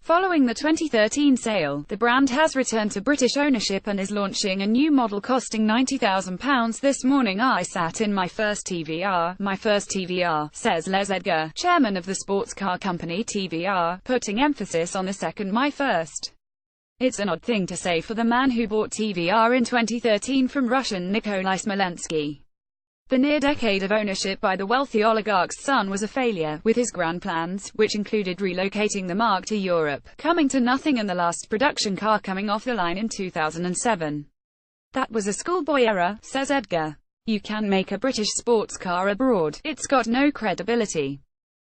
Following the 2013 sale, the brand has returned to British ownership and is launching a new model costing £90,000. This morning I sat in my first TVR, says Les Edgar, chairman of the sports car company TVR, putting emphasis on the second my first. It's an odd thing to say for the man who bought TVR in 2013 from Russian Nikolai Smolensky. The near-decade of ownership by the wealthy oligarch's son was a failure, with his grand plans, which included relocating the marque to Europe, coming to nothing and the last production car coming off the line in 2007. That was a schoolboy error, says Edgar. You can make a British sports car abroad, it's got no credibility.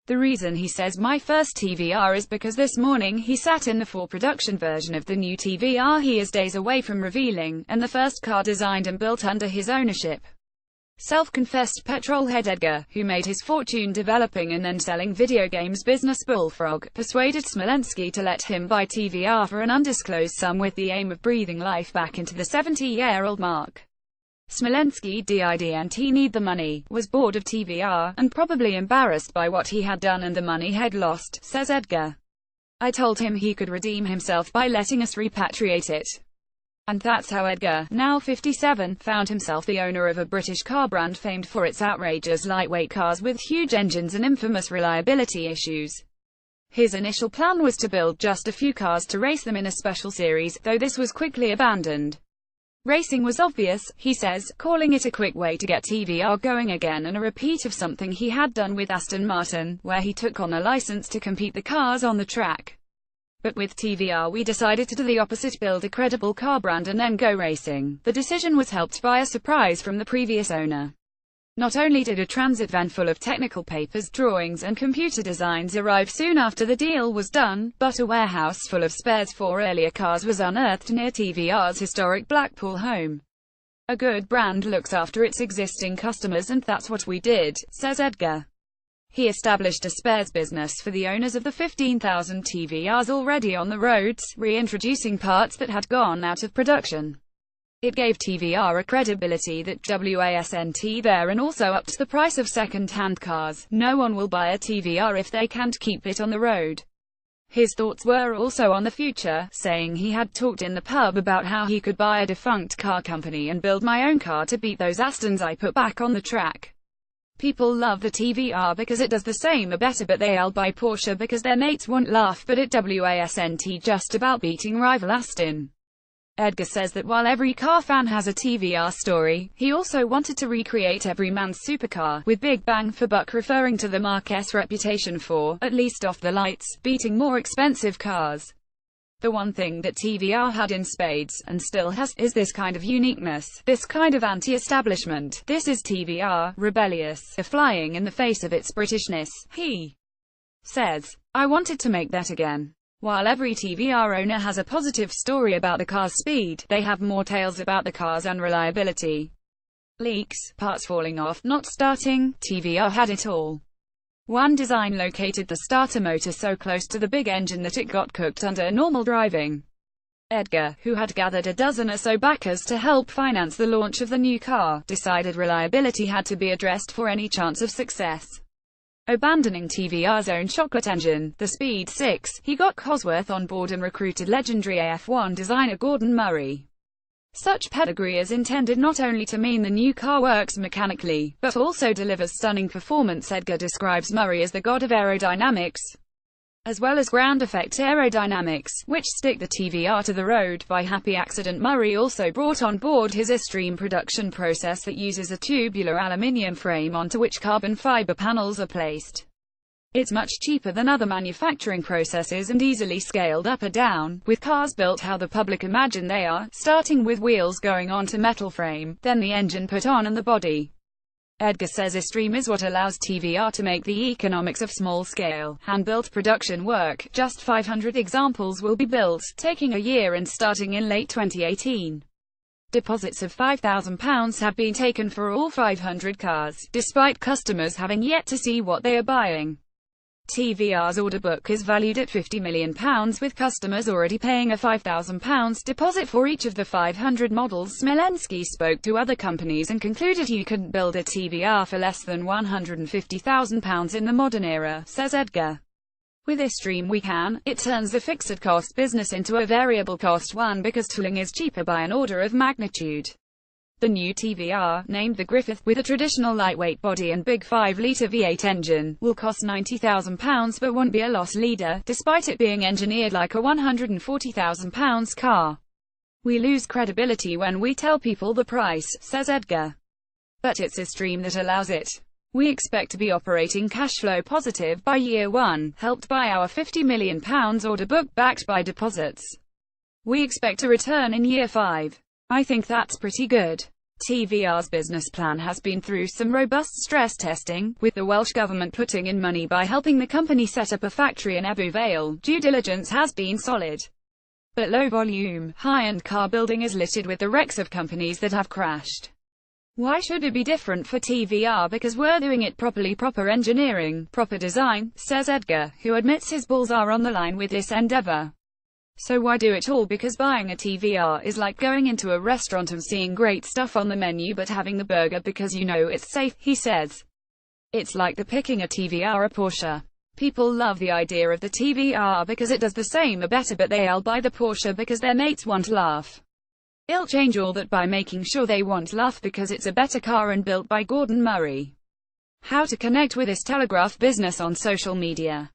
The reason he says my first TVR is because this morning he sat in the for-production version of the new TVR he is days away from revealing, and the first car designed and built under his ownership. Self-confessed petrolhead Edgar, who made his fortune developing and then selling video games business Bullfrog, persuaded Smolensky to let him buy TVR for an undisclosed sum with the aim of breathing life back into the 70-year-old marque. Smolensky didn't need the money, was bored of TVR, and probably embarrassed by what he had done and the money he'd lost, says Edgar. I told him he could redeem himself by letting us repatriate it. And that's how Edgar, now 57, found himself the owner of a British car brand famed for its outrageous lightweight cars with huge engines and infamous reliability issues. His initial plan was to build just a few cars to race them in a special series, though this was quickly abandoned. Racing was obvious, he says, calling it a quick way to get TVR going again and a repeat of something he had done with Aston Martin, where he took on a license to compete the cars on the track. But with TVR we decided to do the opposite, build a credible car brand and then go racing. The decision was helped by a surprise from the previous owner. Not only did a transit van full of technical papers, drawings and computer designs arrive soon after the deal was done, but a warehouse full of spares for earlier cars was unearthed near TVR's historic Blackpool home. A good brand looks after its existing customers, and that's what we did, says Edgar. He established a spares business for the owners of the 15,000 TVRs already on the roads, reintroducing parts that had gone out of production. It gave TVR a credibility that wasn't there and also upped the price of second-hand cars. No one will buy a TVR if they can't keep it on the road. His thoughts were also on the future, saying he had talked in the pub about how he could buy a defunct car company and build my own car to beat those Astons I put back on the track. People love the TVR because it does the same or better, but they'll buy Porsche because their mates won't laugh but it wasn't just about beating rival Aston. Edgar says that while every car fan has a TVR story, he also wanted to recreate every man's supercar, with big bang for buck, referring to the marque's reputation for, at least off the lights, beating more expensive cars. The one thing that TVR had in spades, and still has, is this kind of uniqueness, this kind of anti-establishment. This is TVR, rebellious, flying in the face of its Britishness, he says. I wanted to make that again. While every TVR owner has a positive story about the car's speed, they have more tales about the car's unreliability. Leaks, parts falling off, not starting. TVR had it all. One design located the starter motor so close to the big engine that it got cooked under normal driving. Edgar, who had gathered a dozen or so backers to help finance the launch of the new car, decided reliability had to be addressed for any chance of success. Abandoning TVR's own chocolate engine, the Speed 6, he got Cosworth on board and recruited legendary AF1 designer Gordon Murray. Such pedigree is intended not only to mean the new car works mechanically, but also delivers stunning performance. Edgar describes Murray as the god of aerodynamics, as well as ground effect aerodynamics, which stick the TVR to the road. By happy accident, Murray also brought on board his Extreme production process that uses a tubular aluminium frame onto which carbon fiber panels are placed. It's much cheaper than other manufacturing processes and easily scaled up or down, with cars built how the public imagine they are, starting with wheels going onto metal frame, then the engine put on and the body. Edgar says Extreme is what allows TVR to make the economics of small-scale, hand-built production work. Just 500 examples will be built, taking a year and starting in late 2018. Deposits of £5,000 have been taken for all 500 cars, despite customers having yet to see what they are buying. TVR's order book is valued at £50 million, with customers already paying a £5,000 deposit for each of the 500 models. Smolensky spoke to other companies and concluded you couldn't build a TVR for less than £150,000 in the modern era, says Edgar. With this stream we can, it turns a fixed cost business into a variable cost one because tooling is cheaper by an order of magnitude. The new TVR, named the Griffith, with a traditional lightweight body and big 5-litre V8 engine, will cost £90,000 but won't be a loss leader, despite it being engineered like a £140,000 car. We lose credibility when we tell people the price, says Edgar. But it's a stream that allows it. We expect to be operating cash flow positive by year one, helped by our £50 million order book backed by deposits. We expect a return in year 5. I think that's pretty good. TVR's business plan has been through some robust stress testing, with the Welsh Government putting in money by helping the company set up a factory in Ebbw Vale. Due diligence has been solid. But low volume, high-end car building is littered with the wrecks of companies that have crashed. Why should it be different for TVR? Because we're doing it properly, proper engineering, proper design, says Edgar, who admits his balls are on the line with this endeavor. So why do it all? Because buying a TVR is like going into a restaurant and seeing great stuff on the menu but having the burger because you know it's safe, he says. It's like the picking a TVR or Porsche. People love the idea of the TVR because it does the same or better, but they'll buy the Porsche because their mates want to laugh. He'll change all that by making sure they won't laugh because it's a better car and built by Gordon Murray. How to connect with this Telegraph business on social media.